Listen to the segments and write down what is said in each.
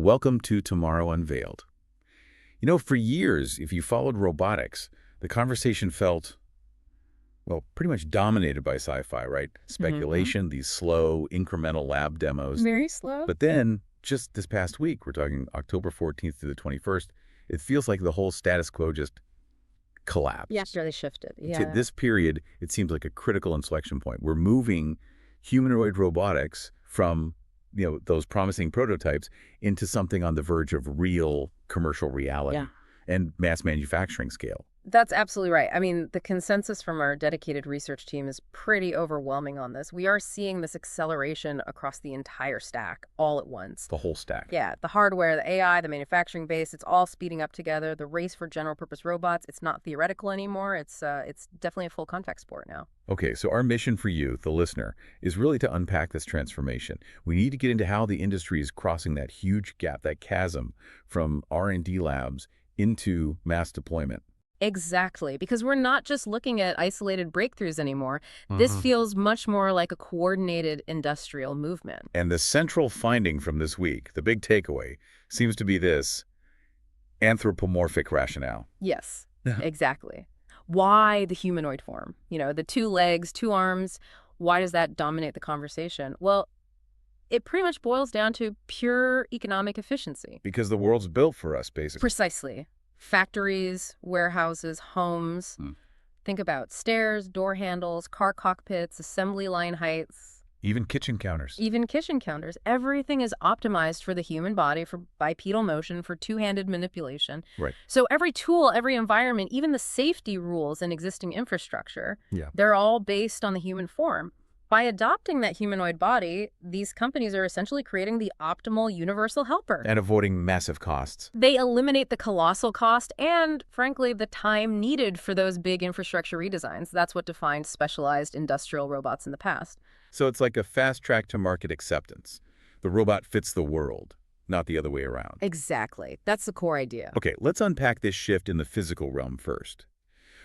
Welcome to Tomorrow Unveiled. You know, for years, if you followed robotics, the conversation felt, well, pretty much dominated by sci-fi, right? Speculation, these slow, incremental lab demos. Very slow. But then, just this past week, we're talking October 14th through the 21st, it feels like the whole status quo just collapsed. Yeah, really shifted. Yeah. This period, it seems like a critical inflection point. We're moving humanoid robotics from those promising prototypes into something on the verge of real commercial reality and mass manufacturing scale. That's absolutely right. I mean, the consensus from our dedicated research team is pretty overwhelming on this. We are seeing this acceleration across the entire stack all at once. The whole stack. Yeah, the hardware, the AI, the manufacturing base, it's all speeding up together. The race for general purpose robots, it's not theoretical anymore. It's definitely a full contact sport now. Okay, so our mission for you, the listener, is really to unpack this transformation. We need to get into how the industry is crossing that huge gap, that chasm from R&D labs into mass deployment. Exactly, because we're not just looking at isolated breakthroughs anymore. This feels much more like a coordinated industrial movement. And the central finding from this week, the big takeaway, seems to be this anthropomorphic rationale. Yes, exactly. Why the humanoid form? The 2 legs, 2 arms, why does that dominate the conversation? Well, it pretty much boils down to pure economic efficiency. Because the world's built for us, basically. Precisely. Factories, warehouses, homes. Think about stairs, door handles, car cockpits, assembly line heights. Even kitchen counters. Even kitchen counters. Everything is optimized for the human body, for bipedal motion, for two-handed manipulation. Right. So every tool, every environment, even the safety rules and existing infrastructure, they're all based on the human form. By adopting that humanoid body, these companies are essentially creating the optimal universal helper. And avoiding massive costs. They eliminate the colossal cost and, frankly, the time needed for those big infrastructure redesigns. That's what defined specialized industrial robots in the past. So it's like a fast track to market acceptance. The robot fits the world, not the other way around. Exactly. That's the core idea. Okay, let's unpack this shift in the physical realm first.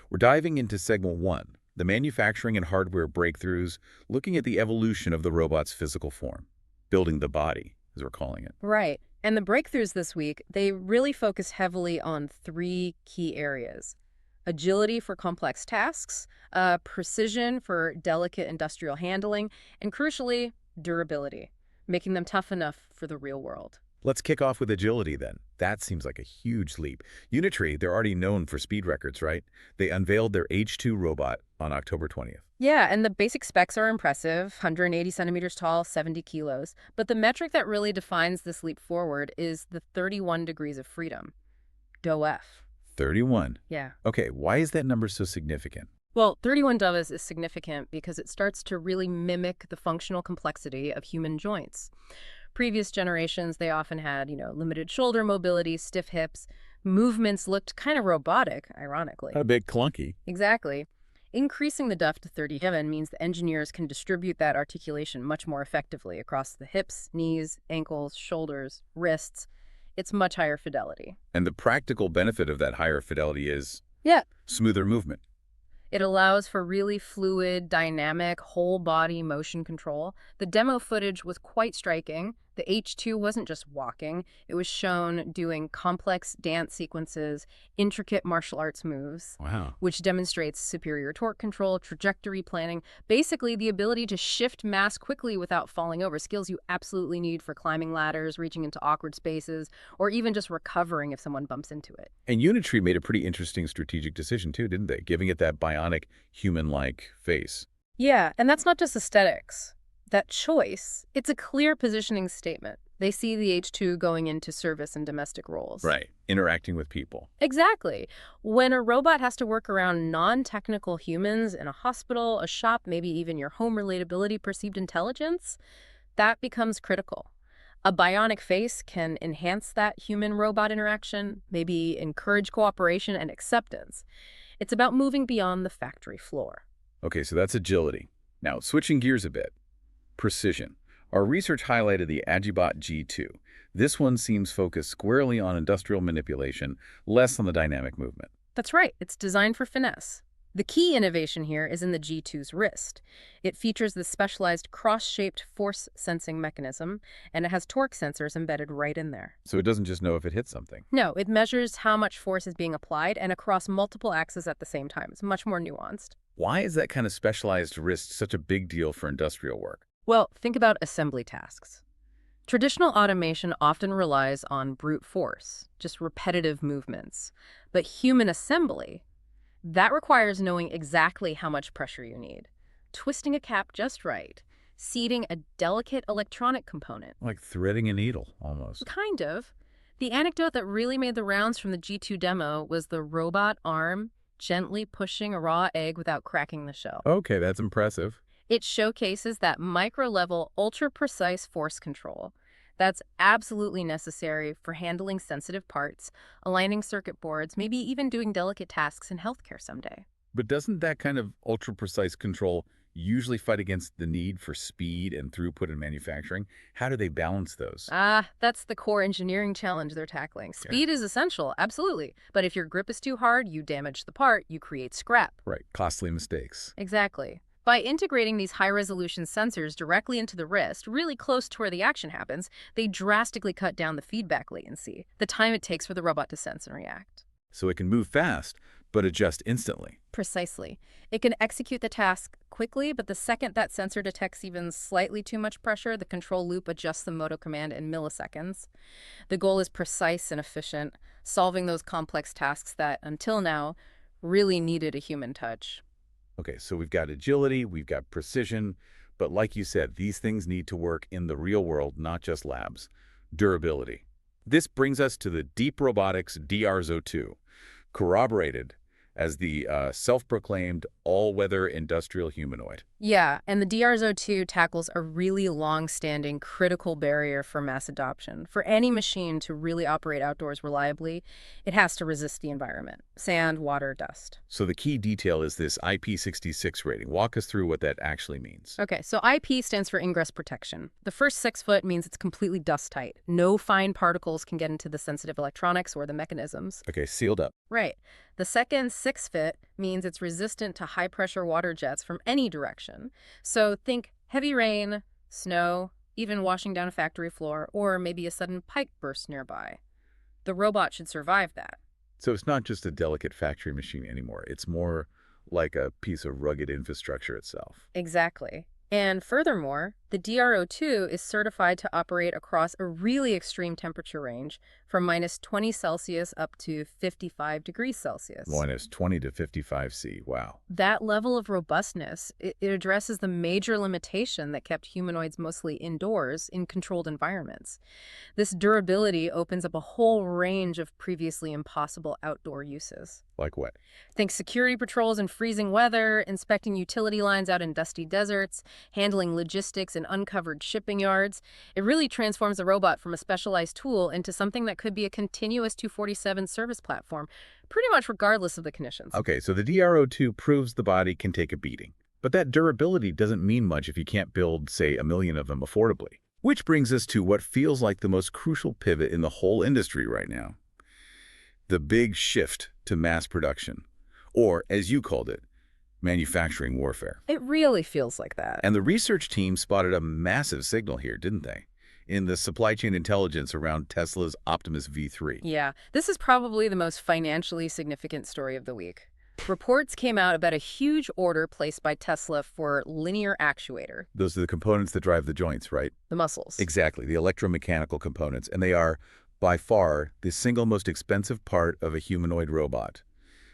We're diving into segment 1. The manufacturing and hardware breakthroughs, looking at the evolution of the robot's physical form, building the body, as we're calling it. Right. And the breakthroughs this week, they really focus heavily on 3 key areas. Agility for complex tasks, precision for delicate industrial handling, and crucially, durability, making them tough enough for the real world. Let's kick off with agility then. That seems like a huge leap. Unitree, they're already known for speed records, right? They unveiled their H2 robot on October 20th. Yeah, and the basic specs are impressive, 180 centimeters tall, 70 kilos. But the metric that really defines this leap forward is the 31 degrees of freedom, DOF. 31? Yeah. Okay, why is that number so significant? Well, 31 DOF is significant because it starts to really mimic the functional complexity of human joints. Previous generations, they often had, limited shoulder mobility, stiff hips. Movements looked kind of robotic, ironically. A bit clunky. Exactly. Increasing the DOF to 37 means the engineers can distribute that articulation much more effectively across the hips, knees, ankles, shoulders, wrists. It's much higher fidelity. And the practical benefit of that higher fidelity is smoother movement. It allows for really fluid, dynamic, whole-body motion control. The demo footage was quite striking. The H2 wasn't just walking. It was shown doing complex dance sequences, intricate martial arts moves, which demonstrates superior torque control, trajectory planning, basically the ability to shift mass quickly without falling over, skills you absolutely need for climbing ladders, reaching into awkward spaces, or even just recovering if someone bumps into it. And Unitree made a pretty interesting strategic decision too, didn't they? Giving it that bionic, human-like face. Yeah, and that's not just aesthetics. That choice, it's a clear positioning statement. They see the H2 going into service and domestic roles. Right, interacting with people. Exactly. When a robot has to work around non-technical humans in a hospital, a shop, maybe even your home relatability, perceived intelligence, that becomes critical. A bionic face can enhance that human-robot interaction, maybe encourage cooperation and acceptance. It's about moving beyond the factory floor. Okay, so that's agility. Now, switching gears a bit. Precision. Our research highlighted the AdjiBot G2. This one seems focused squarely on industrial manipulation, less on the dynamic movement. That's right. It's designed for finesse. The key innovation here is in the G2's wrist. It features the specialized cross-shaped force sensing mechanism, and it has torque sensors embedded right in there. So it doesn't just know if it hits something. No, it measures how much force is being applied and across multiple axes at the same time. It's much more nuanced. Why is that kind of specialized wrist such a big deal for industrial work? Well, think about assembly tasks. Traditional automation often relies on brute force, just repetitive movements. But human assembly, that requires knowing exactly how much pressure you need, twisting a cap just right, seating a delicate electronic component. Like threading a needle, almost. Kind of. The anecdote that really made the rounds from the G2 demo was the robot arm gently pushing a raw egg without cracking the shell. Okay, that's impressive. It showcases that micro-level, ultra-precise force control that's absolutely necessary for handling sensitive parts, aligning circuit boards, maybe even doing delicate tasks in healthcare someday. But doesn't that kind of ultra-precise control usually fight against the need for speed and throughput in manufacturing? How do they balance those? That's the core engineering challenge they're tackling. Speed is essential, absolutely. But if your grip is too hard, you damage the part, you create scrap. Right, costly mistakes. Exactly. By integrating these high-resolution sensors directly into the wrist, really close to where the action happens, they drastically cut down the feedback latency, the time it takes for the robot to sense and react. So it can move fast, but adjust instantly. Precisely. It can execute the task quickly, but the second that sensor detects even slightly too much pressure, the control loop adjusts the moto command in milliseconds. The goal is precise and efficient, solving those complex tasks that, until now, really needed a human touch. Okay, so we've got agility, we've got precision, but like you said, these things need to work in the real world, not just labs. Durability. This brings us to the Deep Robotics DRZO2, corroborated as the self-proclaimed all-weather industrial humanoid. Yeah, and the DRZO2 tackles a really long-standing critical barrier for mass adoption. For any machine to really operate outdoors reliably, it has to resist the environment: sand, water, dust. So the key detail is this IP66 rating. Walk us through what that actually means. Okay, so IP stands for ingress protection. The first 6 foot means it's completely dust-tight. No fine particles can get into the sensitive electronics or the mechanisms. Okay, sealed up. Right. The second 6 foot means it's resistant to high-pressure water jets from any direction. So think heavy rain, snow, even washing down a factory floor, or maybe a sudden pipe burst nearby. The robot should survive that. So it's not just a delicate factory machine anymore. It's more like a piece of rugged infrastructure itself. Exactly. And furthermore, the DRO2 is certified to operate across a really extreme temperature range from -20 Celsius up to 55 degrees Celsius. Minus 20 to 55 C. Wow. That level of robustness, it addresses the major limitation that kept humanoids mostly indoors in controlled environments. This durability opens up a whole range of previously impossible outdoor uses. Like what? Think security patrols in freezing weather, inspecting utility lines out in dusty deserts, handling logistics in uncovered shipping yards. It really transforms a robot from a specialized tool into something that could be a continuous 247 service platform, pretty much regardless of the conditions. Okay, so the DRO2 proves the body can take a beating. But that durability doesn't mean much if you can't build, say, 1 million of them affordably. Which brings us to what feels like the most crucial pivot in the whole industry right now. The big shift to mass production, or as you called it, manufacturing warfare. It really feels like that. And the research team spotted a massive signal here, didn't they? In the supply chain intelligence around Tesla's Optimus V3. Yeah, this is probably the most financially significant story of the week. Reports came out about a huge order placed by Tesla for linear actuator. Those are the components that drive the joints, right? The muscles. Exactly, the electromechanical components. And they are, by far, the single most expensive part of a humanoid robot.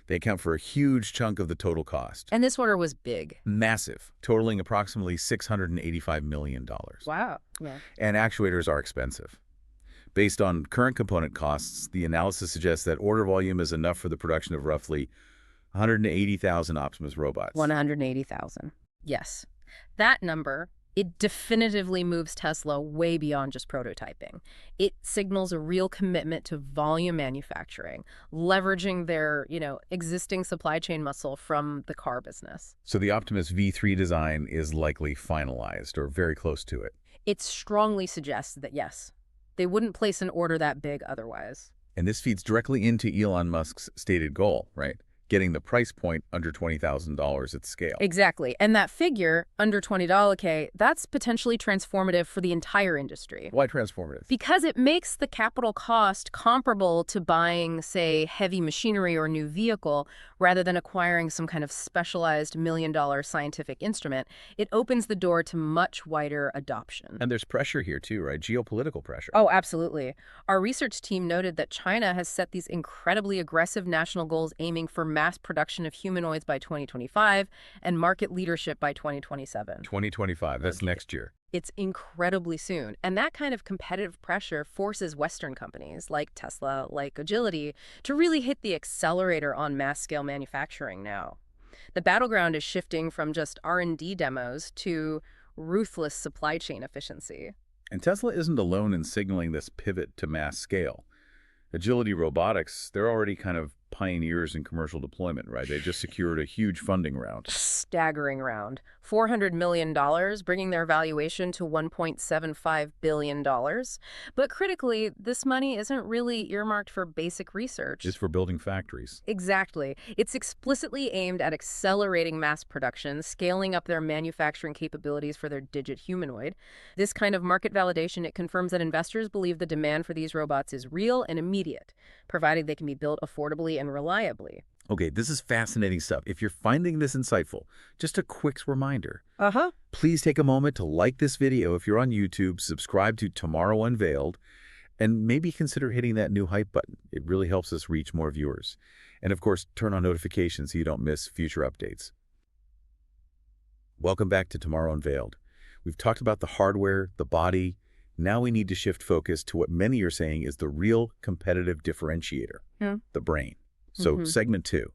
They account for a huge chunk of the total cost. And this order was big. Massive, totaling approximately $685 million. Wow. Yeah. And actuators are expensive. Based on current component costs, the analysis suggests that order volume is enough for the production of roughly 180,000 Optimus robots. 180,000. Yes. That number, it definitively moves Tesla way beyond just prototyping. It signals a real commitment to volume manufacturing, leveraging their, existing supply chain muscle from the car business. So the Optimus V3 design is likely finalized or very close to it. It strongly suggests that, yes, they wouldn't place an order that big otherwise. And this feeds directly into Elon Musk's stated goal, right? getting the price point under $20,000 at scale. Exactly. And that figure, under $20K, that's potentially transformative for the entire industry. Why transformative? Because it makes the capital cost comparable to buying, say, heavy machinery or new vehicle, rather than acquiring some kind of specialized million-dollar scientific instrument. It opens the door to much wider adoption. And there's pressure here too, right? Geopolitical pressure. Oh, absolutely. Our research team noted that China has set these incredibly aggressive national goals aiming for mass production of humanoids by 2025 and market leadership by 2027. 2025, that's next year. It's incredibly soon. And that kind of competitive pressure forces Western companies like Tesla, like Agility, to really hit the accelerator on mass-scale manufacturing now. The battleground is shifting from just R&D demos to ruthless supply chain efficiency. And Tesla isn't alone in signaling this pivot to mass scale. Agility Robotics, they're already kind of pioneers in commercial deployment, right? They just secured a huge funding round. Staggering round. $400 million, bringing their valuation to $1.75 billion. But critically, this money isn't really earmarked for basic research. It's for building factories. Exactly. It's explicitly aimed at accelerating mass production, scaling up their manufacturing capabilities for their digit humanoid. This kind of market validation, it confirms that investors believe the demand for these robots is real and immediate, provided they can be built affordably and reliably. Okay, this is fascinating stuff. If you're finding this insightful, just a quick reminder. Please take a moment to like this video if you're on YouTube, subscribe to Tomorrow Unveiled, and maybe consider hitting that new hype button. It really helps us reach more viewers. And of course, turn on notifications so you don't miss future updates. Welcome back to Tomorrow Unveiled. We've talked about the hardware, the body. Now we need to shift focus to what many are saying is the real competitive differentiator, the brain. So segment 2,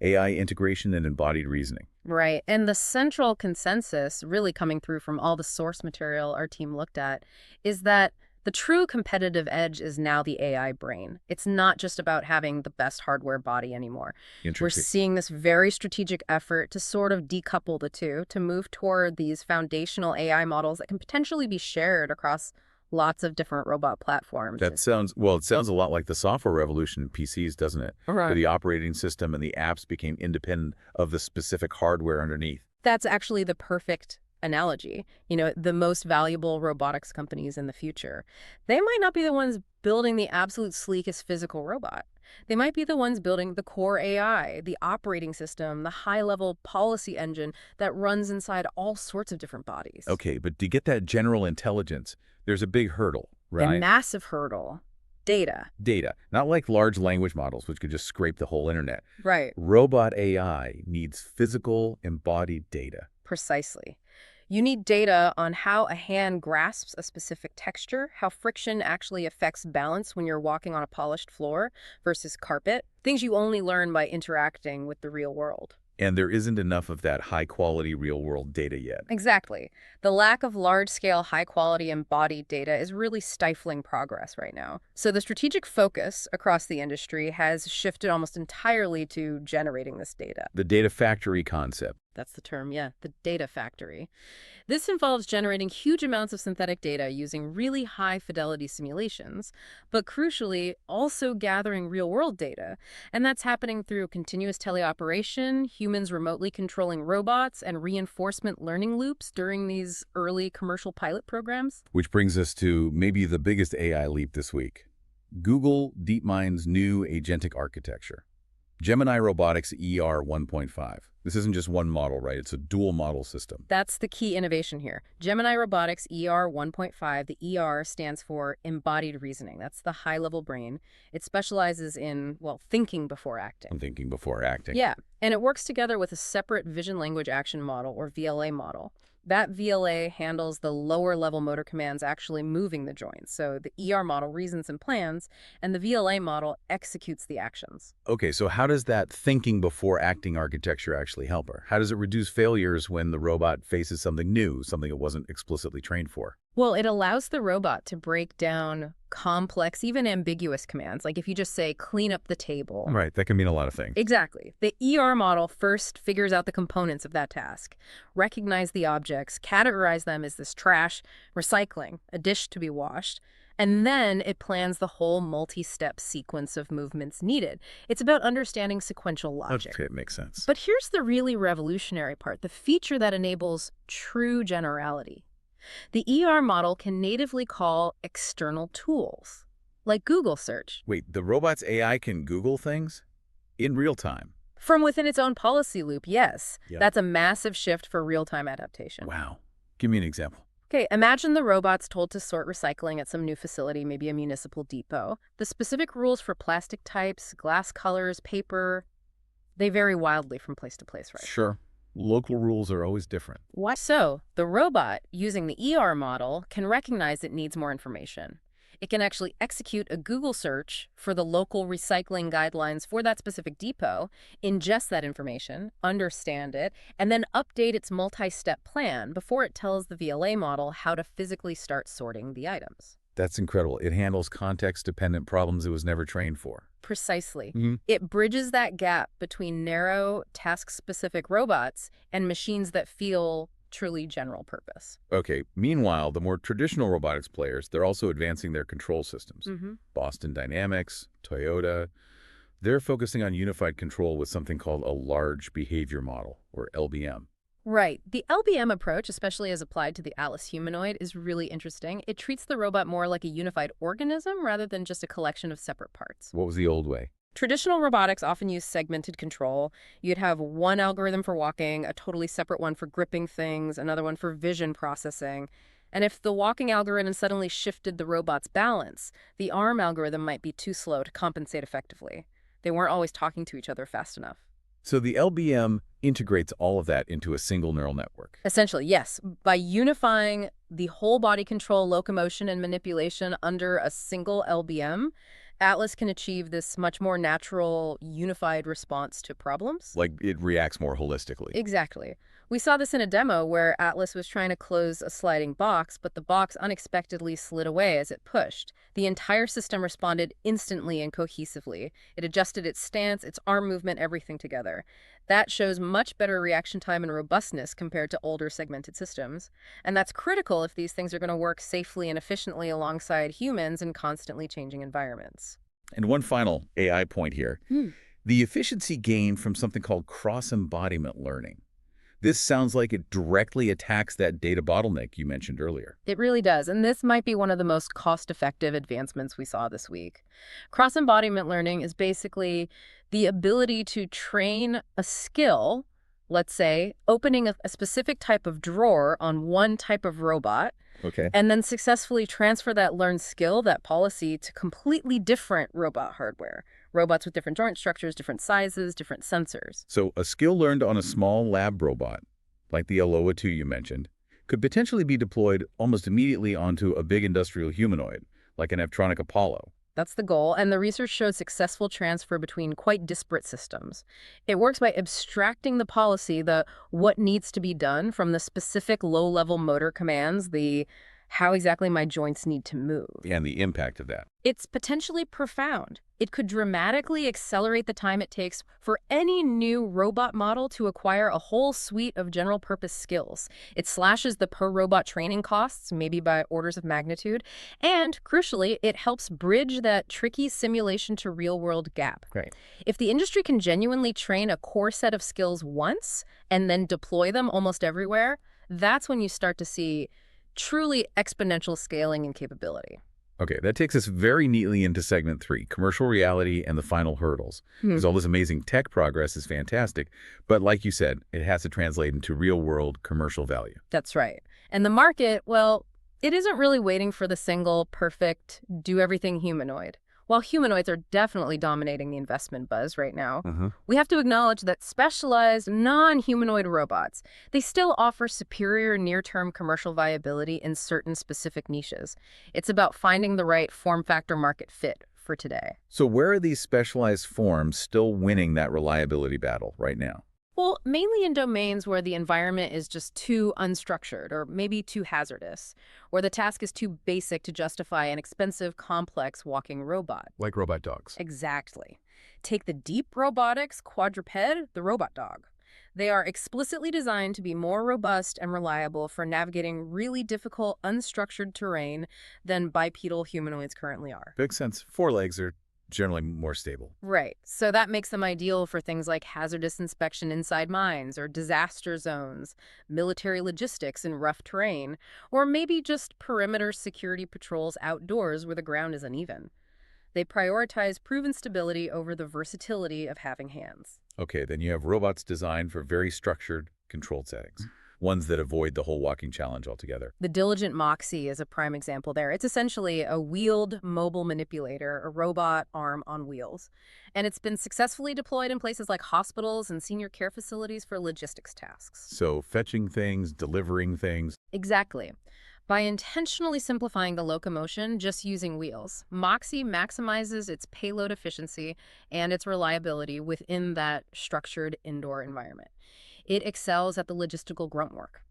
AI integration and embodied reasoning. Right. And the central consensus really coming through from all the source material our team looked at is that the true competitive edge is now the AI brain. It's not just about having the best hardware body anymore. We're seeing this very strategic effort to sort of decouple the two, to move toward these foundational AI models that can potentially be shared across lots of different robot platforms. That sounds, well, it sounds a lot like the software revolution in PCs, doesn't it? Right. Where the operating system and the apps became independent of the specific hardware underneath. That's actually the perfect analogy. You know, the most valuable robotics companies in the future, they might not be the ones building the absolute sleekest physical robot. They might be the ones building the core AI, the operating system, the high-level policy engine that runs inside all sorts of different bodies. Okay, but to get that general intelligence, there's a big hurdle, right? A massive hurdle. Data. Data. Not like large language models, which could just scrape the whole internet. Right. Robot AI needs physical, embodied data. Precisely. You need data on how a hand grasps a specific texture, how friction actually affects balance when you're walking on a polished floor versus carpet, things you only learn by interacting with the real world. And there isn't enough of that high-quality real-world data yet. Exactly. The lack of large-scale, high-quality embodied data is really stifling progress right now. So the strategic focus across the industry has shifted almost entirely to generating this data. The data factory concept. That's the term, yeah, the data factory. This involves generating huge amounts of synthetic data using really high-fidelity simulations, but crucially, also gathering real-world data. And that's happening through continuous teleoperation, humans remotely controlling robots, and reinforcement learning loops during these early commercial pilot programs. Which brings us to maybe the biggest AI leap this week. Google DeepMind's new agentic architecture. Gemini Robotics ER 1.5. This isn't just one model, right? It's a dual model system. That's the key innovation here. Gemini Robotics ER 1.5, the ER stands for Embodied Reasoning. That's the high-level brain. It specializes in, well, thinking before acting. I'm thinking before acting. Yeah, and it works together with a separate vision language action model, or VLA model. That VLA handles the lower-level motor commands actually moving the joints. So the ER model reasons and plans, and the VLA model executes the actions. Okay, so how does that thinking before acting architecture actually help her? How does it reduce failures when the robot faces something new, something it wasn't explicitly trained for? Well, it allows the robot to break down complex, even ambiguous commands. Like if you just say, clean up the table. Right, that can mean a lot of things. Exactly. The ER model first figures out the components of that task, recognize the objects, categorize them as this trash, recycling, a dish to be washed, And then it plans the whole multi-step sequence of movements needed. It's about understanding sequential logic. Okay, it makes sense. But here's the really revolutionary part, the feature that enables true generality. The ER model can natively call external tools, like Google search. Wait, the robot's AI can Google things? In real time? From within its own policy loop, yes. Yeah. That's a massive shift for real-time adaptation. Wow. Give me an example. Okay, imagine the robot's told to sort recycling at some new facility, maybe a municipal depot. The specific rules for plastic types, glass colors, paper, they vary wildly from place to place, right? Sure. Local rules are always different. Why? So, the robot, using the ER model, can recognize it needs more information. It can actually execute a Google search for the local recycling guidelines for that specific depot, ingest that information, understand it, and then update its multi-step plan before it tells the VLA model how to physically start sorting the items. That's incredible. It handles context-dependent problems it was never trained for. Precisely. Mm-hmm. It bridges that gap between narrow, task-specific robots and machines that feel truly general purpose. Okay, meanwhile, the more traditional robotics players, they're also advancing their control systems. Mm-hmm. Boston Dynamics, Toyota, they're focusing on unified control with something called a large behavior model, or LBM. Right. The LBM approach, especially as applied to the Atlas humanoid, is really interesting. It treats the robot more like a unified organism rather than just a collection of separate parts. What was the old way? Traditional robotics often use segmented control. You'd have one algorithm for walking, a totally separate one for gripping things, another one for vision processing. And if the walking algorithm suddenly shifted the robot's balance, the arm algorithm might be too slow to compensate effectively. They weren't always talking to each other fast enough. So the LBM integrates all of that into a single neural network. Essentially, yes. By unifying the whole body control, locomotion, and manipulation under a single LBM, Atlas can achieve this much more natural, unified response to problems. Like it reacts more holistically. Exactly. We saw this in a demo where Atlas was trying to close a sliding box, but the box unexpectedly slid away as it pushed. The entire system responded instantly and cohesively. It adjusted its stance, its arm movement, everything together. That shows much better reaction time and robustness compared to older segmented systems. And that's critical if these things are going to work safely and efficiently alongside humans in constantly changing environments. And one final AI point here. The efficiency gained from something called Cross-Embodiment Learning. This sounds like it directly attacks that data bottleneck you mentioned earlier. It really does, and this might be one of the most cost-effective advancements we saw this week. Cross-embodiment learning is basically the ability to train a skill, let's say, opening a specific type of drawer on one type of robot, Okay. and then successfully transfer that learned skill, that policy, to completely different robot hardware. Robots with different joint structures, different sizes, different sensors. So a skill learned on a small lab robot, like the Aloha 2 you mentioned, could potentially be deployed almost immediately onto a big industrial humanoid, like an Electronic Apollo. That's the goal, and the research showed successful transfer between quite disparate systems. It works by abstracting the policy, the what needs to be done, from the specific low-level motor commands, the how exactly my joints need to move. And the impact of that. It's potentially profound. It could dramatically accelerate the time it takes for any new robot model to acquire a whole suite of general-purpose skills. It slashes the per-robot training costs, maybe by orders of magnitude, and, crucially, it helps bridge that tricky simulation-to-real-world gap. Right. If the industry can genuinely train a core set of skills once and then deploy them almost everywhere, that's when you start to see truly exponential scaling and capability. Okay, that takes us very neatly into segment 3, commercial reality and the final hurdles. Because all this amazing tech progress is fantastic, but like you said, it has to translate into real-world commercial value. That's right. And the market, well, it isn't really waiting for the single, perfect, do-everything humanoid. While humanoids are definitely dominating the investment buzz right now, we have to acknowledge that specialized, non-humanoid robots, they still offer superior near-term commercial viability in certain specific niches. It's about finding the right form factor market fit for today. So where are these specialized forms still winning that reliability battle right now? Well, mainly in domains where the environment is just too unstructured or maybe too hazardous, or the task is too basic to justify an expensive, complex walking robot. Like robot dogs. Exactly. Take the deep robotics quadruped, the robot dog. They are explicitly designed to be more robust and reliable for navigating really difficult, unstructured terrain than bipedal humanoids currently are. Makes sense. Forelegs are generally more stable. Right. So that makes them ideal for things like hazardous inspection inside mines or disaster zones, military logistics in rough terrain, or maybe just perimeter security patrols outdoors where the ground is uneven. They prioritize proven stability over the versatility of having hands. Okay, then you have robots designed for very structured, controlled settings. Ones that avoid the whole walking challenge altogether. The diligent Moxie is a prime example there. It's essentially a wheeled mobile manipulator, a robot arm on wheels. And it's been successfully deployed in places like hospitals and senior care facilities for logistics tasks. So fetching things, delivering things. Exactly. By intentionally simplifying the locomotion just using wheels, Moxie maximizes its payload efficiency and its reliability within that structured indoor environment. It excels at the logistical grunt work,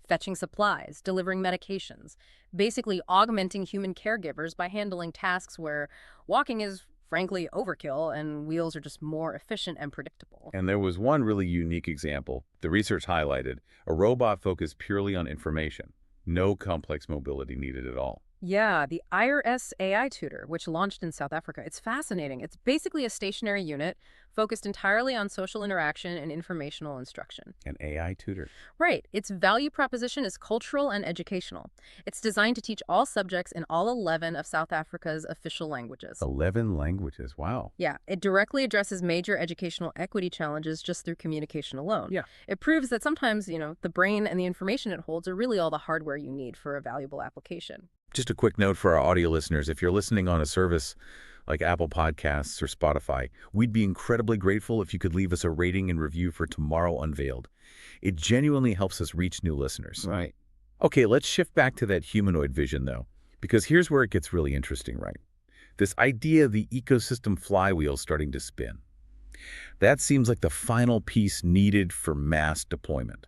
fetching supplies, delivering medications, basically augmenting human caregivers by handling tasks where walking is frankly overkill and wheels are just more efficient and predictable. And there was one really unique example. The research highlighted a robot focused purely on information. No complex mobility needed at all. Yeah, the IRSA AI Tutor, which launched in South Africa. It's fascinating. It's basically a stationary unit focused entirely on social interaction and informational instruction. An AI tutor. Right. Its value proposition is cultural and educational. It's designed to teach all subjects in all 11 of South Africa's official languages. 11 languages. Wow. Yeah, it directly addresses major educational equity challenges just through communication alone. Yeah. It proves that sometimes, the brain and the information it holds are really all the hardware you need for a valuable application. Just a quick note for our audio listeners. If you're listening on a service like Apple Podcasts or Spotify, we'd be incredibly grateful if you could leave us a rating and review for Tomorrow Unveiled. It genuinely helps us reach new listeners. Right. Okay, let's shift back to that humanoid vision, though, because here's where it gets really interesting, right? This idea of the ecosystem flywheel starting to spin. That seems like the final piece needed for mass deployment.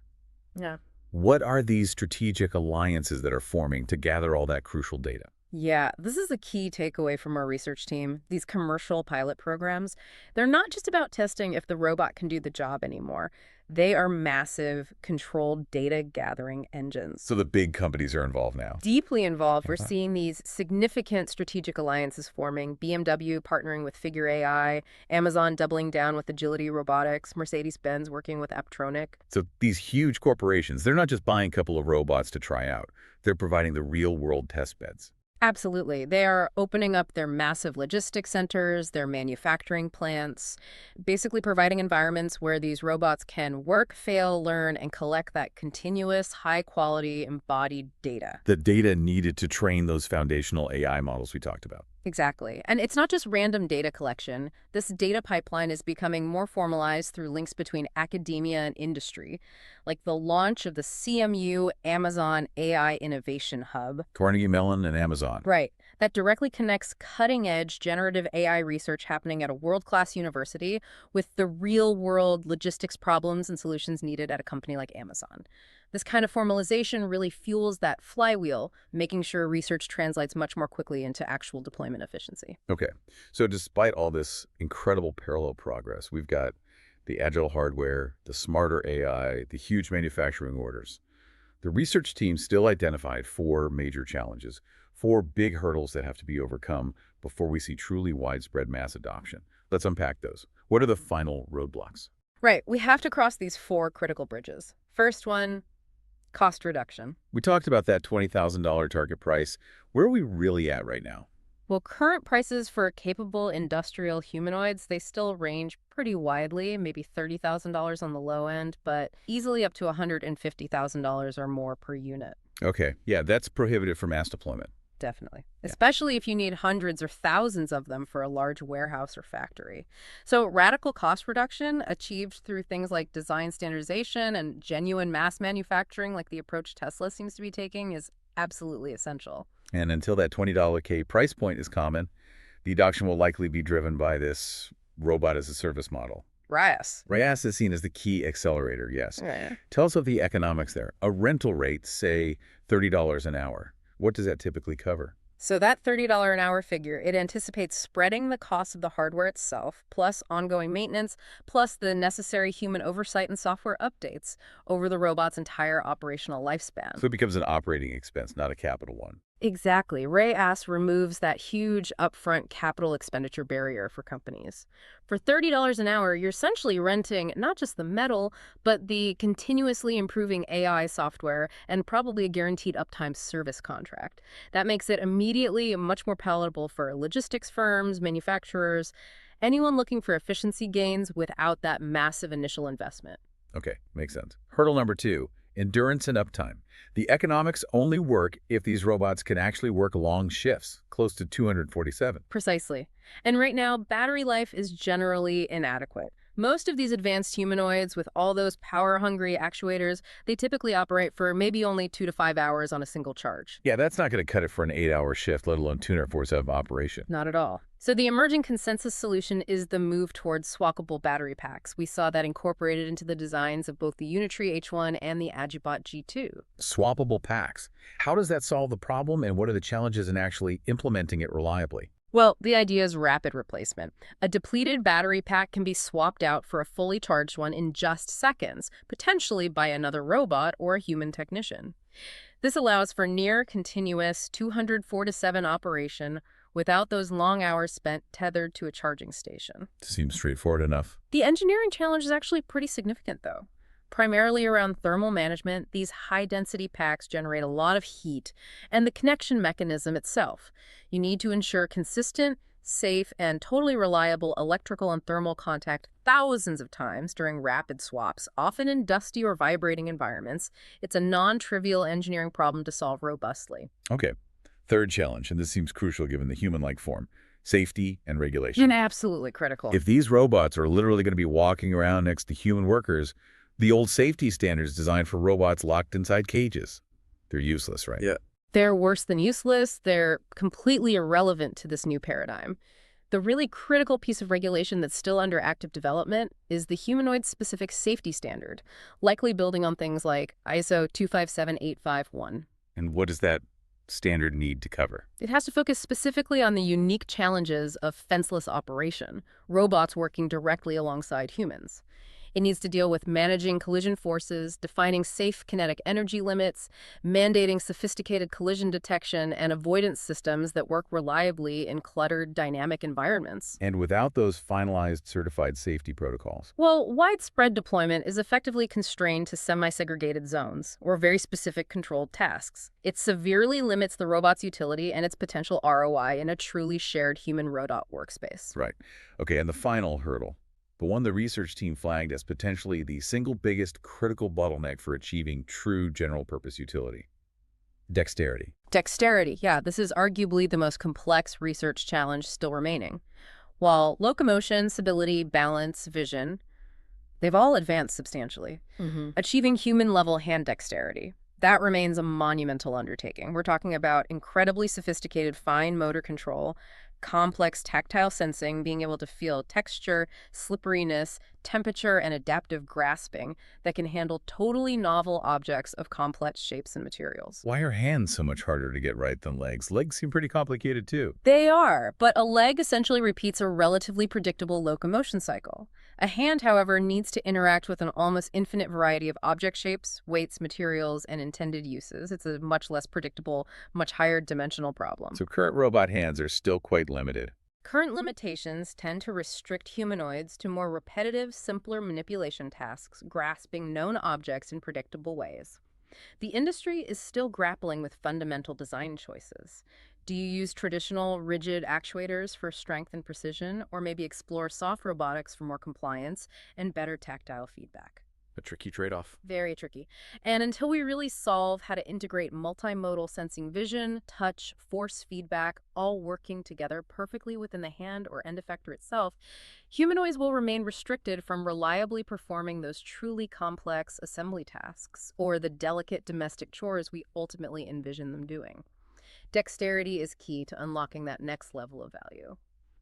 Yeah. What are these strategic alliances that are forming to gather all that crucial data? Yeah, this is a key takeaway from our research team. These commercial pilot programs, they're not just about testing if the robot can do the job anymore. They are massive, controlled data gathering engines. So the big companies are involved now. Deeply involved, we're seeing these significant strategic alliances forming. BMW partnering with Figure AI, Amazon doubling down with Agility Robotics, Mercedes-Benz working with Aptronic. So these huge corporations, they're not just buying a couple of robots to try out. They're providing the real-world test beds. Absolutely. They are opening up their massive logistics centers, their manufacturing plants, basically providing environments where these robots can work, fail, learn, and collect that continuous, high-quality, embodied data. The data needed to train those foundational AI models we talked about. Exactly. And it's not just random data collection. This data pipeline is becoming more formalized through links between academia and industry, like the launch of the CMU Amazon AI Innovation Hub. Carnegie Mellon and Amazon. Right. That directly connects cutting-edge generative AI research happening at a world-class university with the real-world logistics problems and solutions needed at a company like Amazon. This kind of formalization really fuels that flywheel, making sure research translates much more quickly into actual deployment efficiency. Okay. So despite all this incredible parallel progress, we've got the agile hardware, the smarter AI, the huge manufacturing orders. The research team still identified 4 major challenges, 4 big hurdles that have to be overcome before we see truly widespread mass adoption. Let's unpack those. What are the final roadblocks? Right. We have to cross these 4 critical bridges. First one, cost reduction. We talked about that $20,000 target price. Where are we really at right now? Well, current prices for capable industrial humanoids, they still range pretty widely, maybe $30,000 on the low end, but easily up to $150,000 or more per unit. Okay. Yeah, that's prohibitive for mass deployment. Definitely. Especially if you need hundreds or thousands of them for a large warehouse or factory. So radical cost reduction achieved through things like design standardization and genuine mass manufacturing, like the approach Tesla seems to be taking, is absolutely essential. And until that $20K price point is common, the adoption will likely be driven by this robot as a service model. RaaS. RaaS is seen as the key accelerator, yes. Right. Tell us of the economics there. A rental rate, say $30 an hour. What does that typically cover? So that $30 an hour figure, it anticipates spreading the cost of the hardware itself, plus ongoing maintenance, plus the necessary human oversight and software updates over the robot's entire operational lifespan. So it becomes an operating expense, not a capital one. Exactly. RaaS removes that huge upfront capital expenditure barrier for companies. For $30 an hour, you're essentially renting not just the metal, but the continuously improving AI software and probably a guaranteed uptime service contract. That makes it immediately much more palatable for logistics firms, manufacturers, anyone looking for efficiency gains without that massive initial investment. Okay, makes sense. Hurdle number 2, endurance and uptime. The economics only work if these robots can actually work long shifts, close to 247. Precisely. And right now, battery life is generally inadequate. Most of these advanced humanoids with all those power-hungry actuators, they typically operate for maybe only 2 to 5 hours on a single charge. Yeah, that's not going to cut it for an 8-hour shift, let alone 247 operation. Not at all. So the emerging consensus solution is the move towards swappable battery packs. We saw that incorporated into the designs of both the Unitree H1 and the AdjiBot G2. Swappable packs. How does that solve the problem, and what are the challenges in actually implementing it reliably? Well, the idea is rapid replacement. A depleted battery pack can be swapped out for a fully charged one in just seconds, potentially by another robot or a human technician. This allows for near continuous 204-7 operation without those long hours spent tethered to a charging station. Seems straightforward enough. The engineering challenge is actually pretty significant, though. Primarily around thermal management, these high-density packs generate a lot of heat, and the connection mechanism itself. You need to ensure consistent, safe, and totally reliable electrical and thermal contact thousands of times during rapid swaps, often in dusty or vibrating environments. It's a non-trivial engineering problem to solve robustly. Okay. Third challenge, and this seems crucial given the human-like form, safety and regulation. And absolutely critical. If these robots are literally going to be walking around next to human workers, the old safety standards designed for robots locked inside cages, they're useless, right? Yeah. They're worse than useless. They're completely irrelevant to this new paradigm. The really critical piece of regulation that's still under active development is the humanoid-specific safety standard, likely building on things like ISO 257851. And what does that standard need to cover? It has to focus specifically on the unique challenges of fenceless operation, robots working directly alongside humans. It needs to deal with managing collision forces, defining safe kinetic energy limits, mandating sophisticated collision detection and avoidance systems that work reliably in cluttered, dynamic environments. And without those finalized certified safety protocols. Well, widespread deployment is effectively constrained to semi-segregated zones or very specific controlled tasks. It severely limits the robot's utility and its potential ROI in a truly shared human-robot workspace. Right. Okay, and the final hurdle, the one the research team flagged as potentially the single biggest critical bottleneck for achieving true general-purpose utility. Dexterity. Dexterity, yeah, this is arguably the most complex research challenge still remaining. While locomotion, stability, balance, vision, they've all advanced substantially. Achieving human-level hand dexterity, that remains a monumental undertaking. We're talking about incredibly sophisticated fine motor control, complex tactile sensing, being able to feel texture, slipperiness, temperature, and adaptive grasping that can handle totally novel objects of complex shapes and materials. Why are hands so much harder to get right than legs? Legs seem pretty complicated too. They are, but a leg essentially repeats a relatively predictable locomotion cycle. A hand, however, needs to interact with an almost infinite variety of object shapes, weights, materials, and intended uses. It's a much less predictable, much higher dimensional problem. So current robot hands are still quite limited. Current limitations tend to restrict humanoids to more repetitive, simpler manipulation tasks, grasping known objects in predictable ways. The industry is still grappling with fundamental design choices. Do you use traditional, rigid actuators for strength and precision, or maybe explore soft robotics for more compliance and better tactile feedback? A tricky trade-off. Very tricky. And until we really solve how to integrate multimodal sensing vision, touch, force feedback, all working together perfectly within the hand or end effector itself, humanoids will remain restricted from reliably performing those truly complex assembly tasks or the delicate domestic chores we ultimately envision them doing. Dexterity is key to unlocking that next level of value.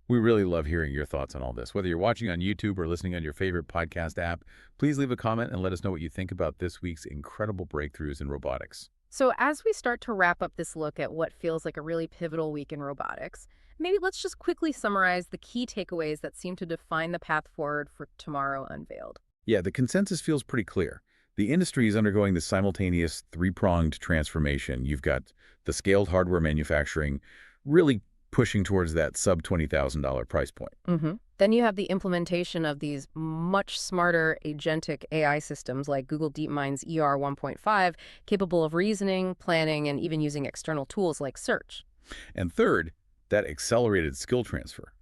We really love hearing your thoughts on all this. Whether you're watching on YouTube or listening on your favorite podcast app, please leave a comment and let us know what you think about this week's incredible breakthroughs in robotics. So as we start to wrap up this look at what feels like a really pivotal week in robotics, maybe let's just quickly summarize the key takeaways that seem to define the path forward for Tomorrow Unveiled. Yeah, the consensus feels pretty clear. The industry is undergoing this simultaneous three-pronged transformation. You've got the scaled hardware manufacturing really pushing towards that sub-$20,000 price point. Then you have the implementation of these much smarter agentic AI systems like Google DeepMind's ER 1.5, capable of reasoning, planning, and even using external tools like search. And third, that accelerated skill transfer.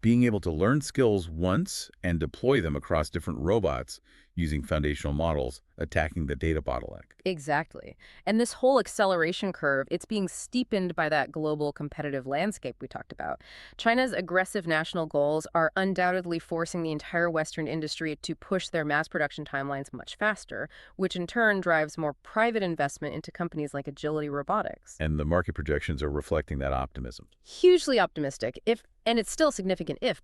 Being able to learn skills once and deploy them across different robots using foundational models, attacking the data bottleneck. Exactly. And this whole acceleration curve, it's being steepened by that global competitive landscape we talked about. China's aggressive national goals are undoubtedly forcing the entire Western industry to push their mass production timelines much faster, which in turn drives more private investment into companies like Agility Robotics. And the market projections are reflecting that optimism. Hugely optimistic, and it's still a significant if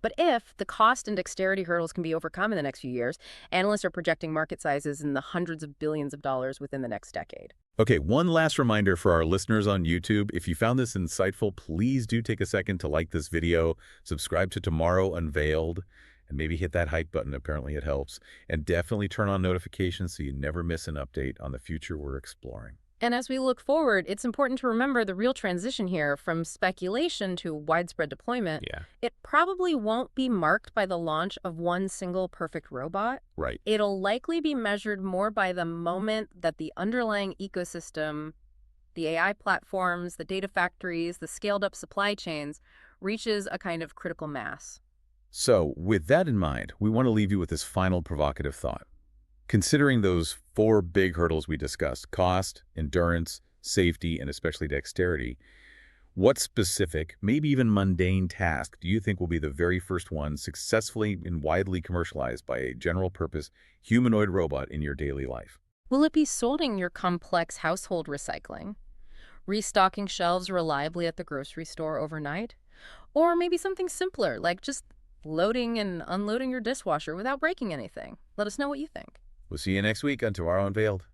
the cost and dexterity hurdles can be overcome in the next few years, analysts are projecting market sizes in the hundreds of billions of dollars within the next decade. Okay, one last reminder for our listeners on YouTube. If you found this insightful, please do take a second to like this video, subscribe to Tomorrow Unveiled, and maybe hit that hype button. Apparently it helps. And definitely turn on notifications so you never miss an update on the future we're exploring. And as we look forward, it's important to remember the real transition here from speculation to widespread deployment. Yeah. It probably won't be marked by the launch of one single perfect robot. Right. It'll likely be measured more by the moment that the underlying ecosystem, the AI platforms, the data factories, the scaled-up supply chains, reaches a kind of critical mass. So, with that in mind, we want to leave you with this final provocative thought. Considering those four big hurdles we discussed, cost, endurance, safety, and especially dexterity, what specific, maybe even mundane task do you think will be the very first one successfully and widely commercialized by a general-purpose humanoid robot in your daily life? Will it be sorting your complex household recycling? Restocking shelves reliably at the grocery store overnight? Or maybe something simpler, like just loading and unloading your dishwasher without breaking anything? Let us know what you think. We'll see you next week on Tomorrow Unveiled.